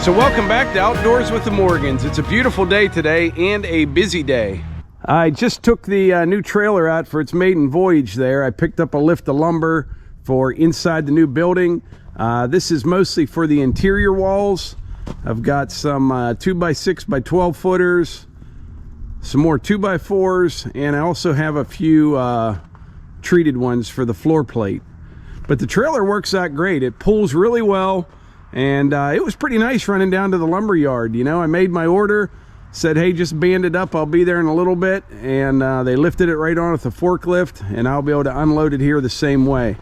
So welcome back to Outdoors with the Morgans. It's a beautiful day today and a busy day. I just took the new trailer out for its maiden voyage there. I picked up a lift of lumber for inside the new building. This is mostly for the interior walls. I've got some 2x6 by 12 footers, some more 2x4s, and I also have a few treated ones for the floor plate. But the trailer works out great. It pulls really well. And it was pretty nice running down to the lumber yard. You know, I made my order, said, hey, just band it up. I'll be there in a little bit. And they lifted it right on with the forklift, and I'll be able to unload it here the same way.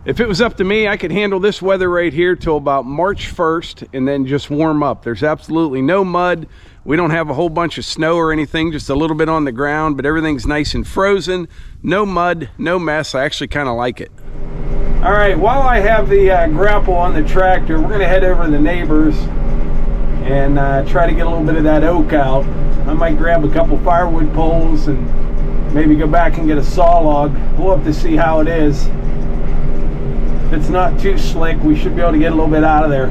If it was up to me, I could handle this weather right here till about March 1st and then just warm up. There's absolutely no mud. We don't have a whole bunch of snow or anything, just a little bit on the ground, but everything's nice and frozen. No mud, no mess. I actually kind of like it. All right, while I have the grapple on the tractor, we're going to head over to the neighbors and try to get a little bit of that oak out. I might grab a couple firewood poles and maybe go back and get a saw log. We'll have to see how it is. If it's not too slick, we should be able to get a little bit out of there.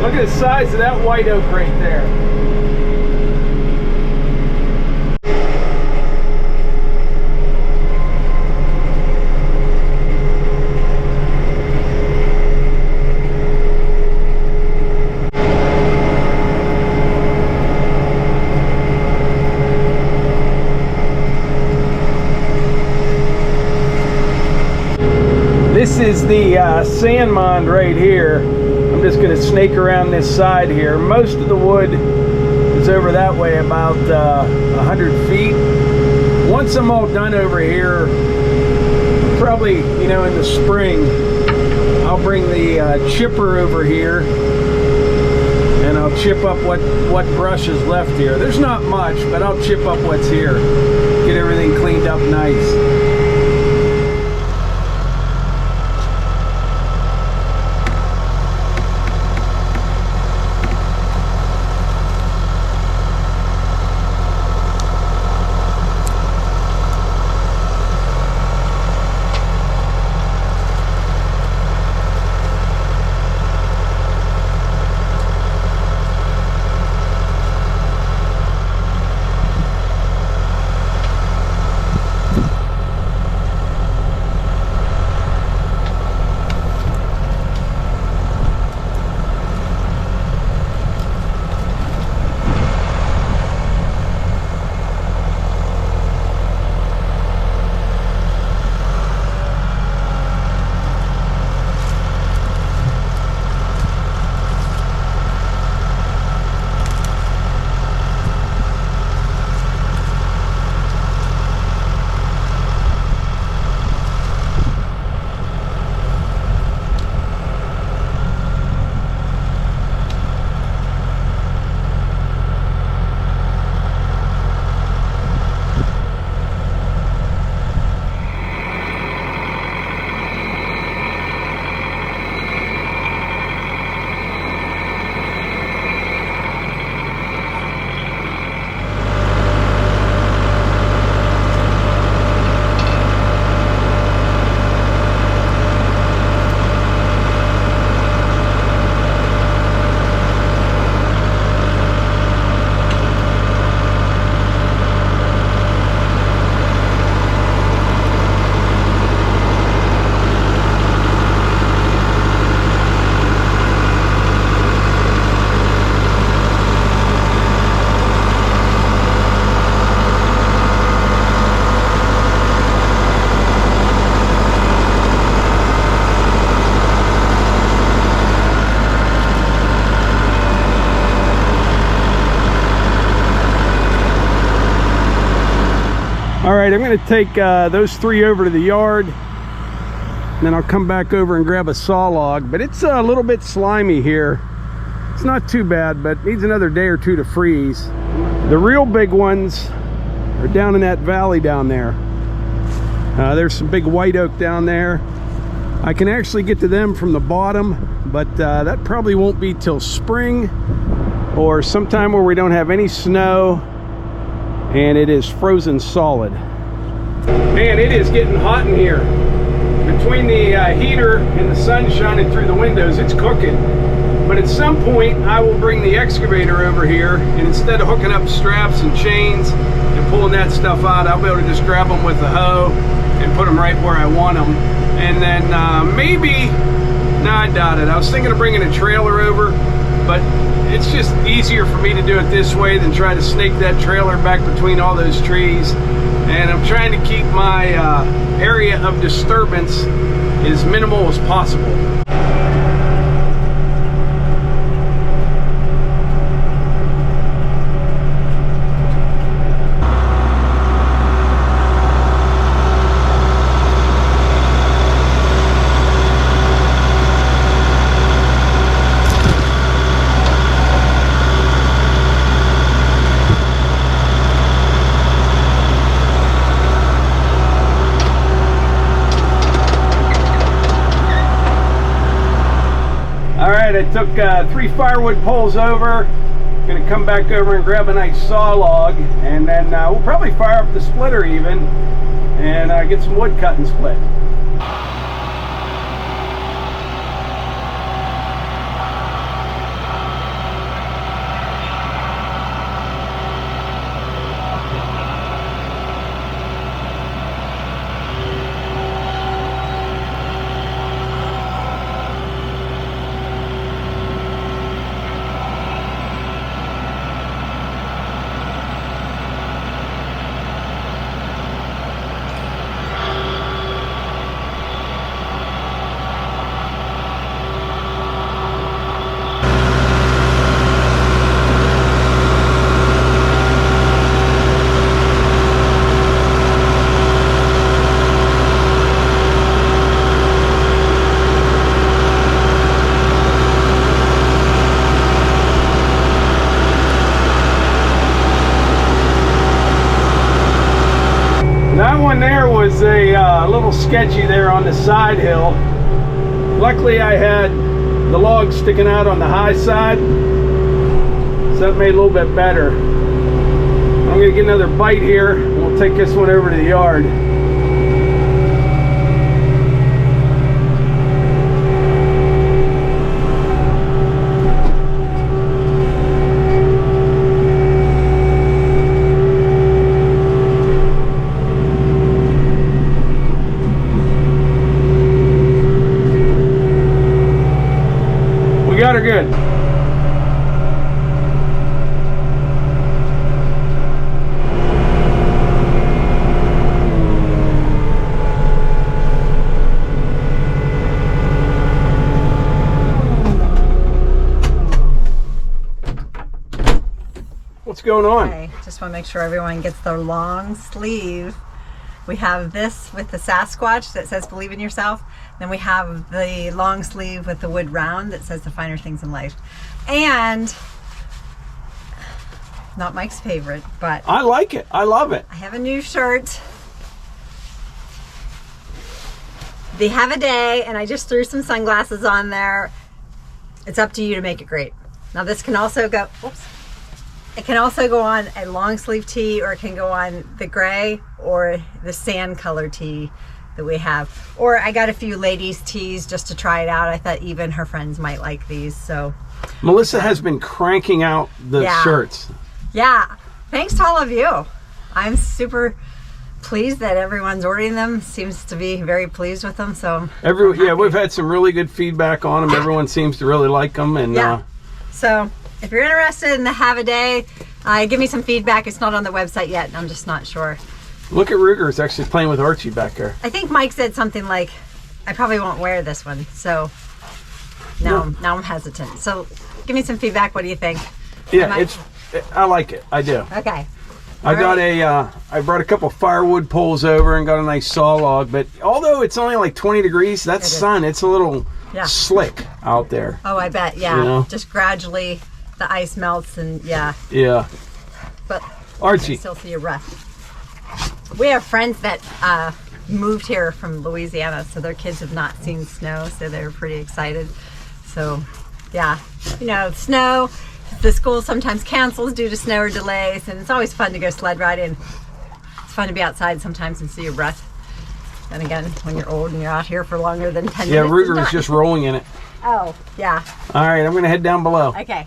Look at the size of that white oak right there. This is the sand mound right here. I'm just going to snake around this side here. Most of the wood is over that way, about 100 feet. Once I'm all done over here, probably, you know, in the spring, I'll bring the chipper over here and I'll chip up what brush is left here. There's not much, but I'll chip up what's here. Get everything cleaned up nice. All right, I'm going to take those three over to the yard, and then I'll come back over and grab a saw log. But it's a little bit slimy here. It's not too bad, but needs another day or two to freeze. The real big ones are down in that valley down there. There's some big white oak down there. I can actually get to them from the bottom, but that probably won't be till spring or sometime where we don't have any snow and it is frozen solid. Man, it is getting hot in here. Between the heater and the sun shining through the windows, it's cooking. But at some point, I will bring the excavator over here, and instead of hooking up straps and chains and pulling that stuff out, I'll be able to just grab them with the hoe and put them right where I want them. And then maybe, no, I doubt it. I was thinking of bringing a trailer over, but it's just easier for me to do it this way than try to snake that trailer back between all those trees. And I'm trying to keep my area of disturbance as minimal as possible. I took 3 firewood poles over. Gonna come back over and grab a nice saw log, and then we'll probably fire up the splitter even and get some wood cut and split. There was a little sketchy there on the side hill. Luckily I had the log sticking out on the high side, so that made it a little bit better. I'm gonna get another bite here and we'll take this one over to the yard. Got her good. What's going on? Okay, just want to make sure everyone gets their long sleeve. We have this with the Sasquatch that says believe in yourself. Then we have the long sleeve with the wood round that says the finer things in life. And not Mike's favorite, but I like it. I love it. I have a new shirt. They have a day, and I just threw some sunglasses on there. It's up to you to make it great. Now this can also go, oops. It can also go on a long sleeve tee, or it can go on the gray or the sand color tee that we have. Or I got a few ladies tees just to try it out. I thought even her friends might like these. So Melissa has been cranking out the shirts. Yeah, thanks to all of you. I'm super pleased that everyone's ordering them. Seems to be very pleased with them. So we've had some really good feedback on them. Everyone seems to really like them. And so if you're interested in the have a day, give me some feedback. It's not on the website yet, and I'm just not sure. Look at Ruger's actually playing with Archie back there. I think Mike said something like, I probably won't wear this one. So now I'm hesitant. So give me some feedback. What do you think? Yeah, I like it. I do. Okay. I brought a couple firewood poles over and got a nice saw log, but although it's only like 20 degrees, that's sun. It's a little slick out there. Oh, I bet. Yeah. You know? Just gradually the ice melts and yeah. But Archie, I still see your breath. We have friends that moved here from Louisiana, so their kids have not seen snow, so they're pretty excited. So yeah, you know, snow, the school sometimes cancels due to snow or delays, and it's always fun to go sled riding. It's fun to be outside sometimes and see your breath. And again, when you're old and you're out here for longer than 10 minutes. Yeah, Ruger is just rolling in it. Oh, yeah. All right, I'm going to head down below. Okay.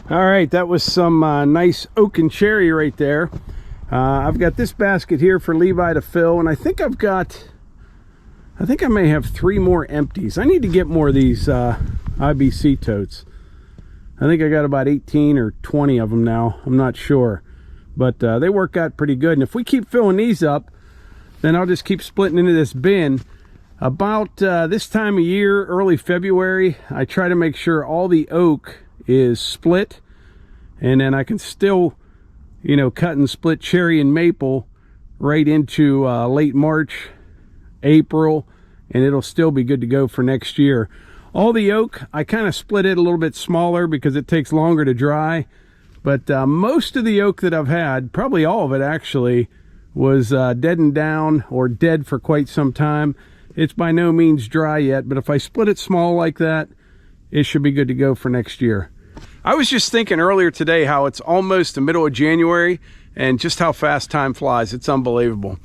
All right, that was some nice oak and cherry right there. I've got this basket here for Levi to fill, and I think I may have 3 more empties. I need to get more of these IBC totes. I think I got about 18 or 20 of them now. I'm not sure, but they work out pretty good. And if we keep filling these up, then I'll just keep splitting into this bin. About this time of year, early February, I try to make sure all the oak is split, and then I can still, you know, cut and split cherry and maple right into late March, April, and it'll still be good to go for next year. All the oak, I kind of split it a little bit smaller because it takes longer to dry, but most of the oak that I've had, probably all of it actually, was deadened down or dead for quite some time. It's by no means dry yet, but if I split it small like that, it should be good to go for next year. I was just thinking earlier today how it's almost the middle of January and just how fast time flies. It's unbelievable.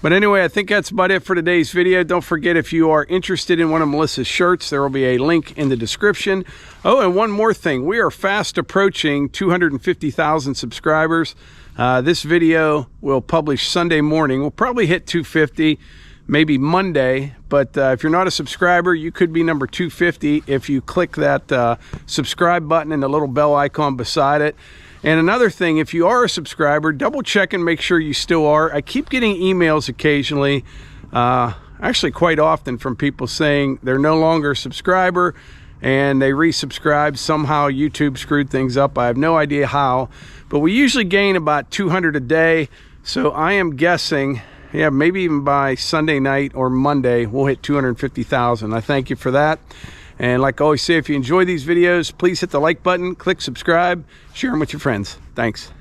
But anyway, I think that's about it for today's video. Don't forget, if you are interested in one of Melissa's shirts, there will be a link in the description. Oh, and one more thing. We are fast approaching 250,000 subscribers. This video will publish Sunday morning. We'll probably hit 250, maybe Monday. But if you're not a subscriber, you could be number 250 if you click that subscribe button and the little bell icon beside it. And another thing, if you are a subscriber, double check and make sure you still are. I keep getting emails occasionally, actually quite often, from people saying they're no longer a subscriber and they resubscribed. Somehow YouTube screwed things up. I have no idea how, but we usually gain about 200 a day. So I am guessing, yeah, maybe even by Sunday night or Monday, we'll hit 250,000. I thank you for that. And like I always say, if you enjoy these videos, please hit the like button, click subscribe, share them with your friends. Thanks.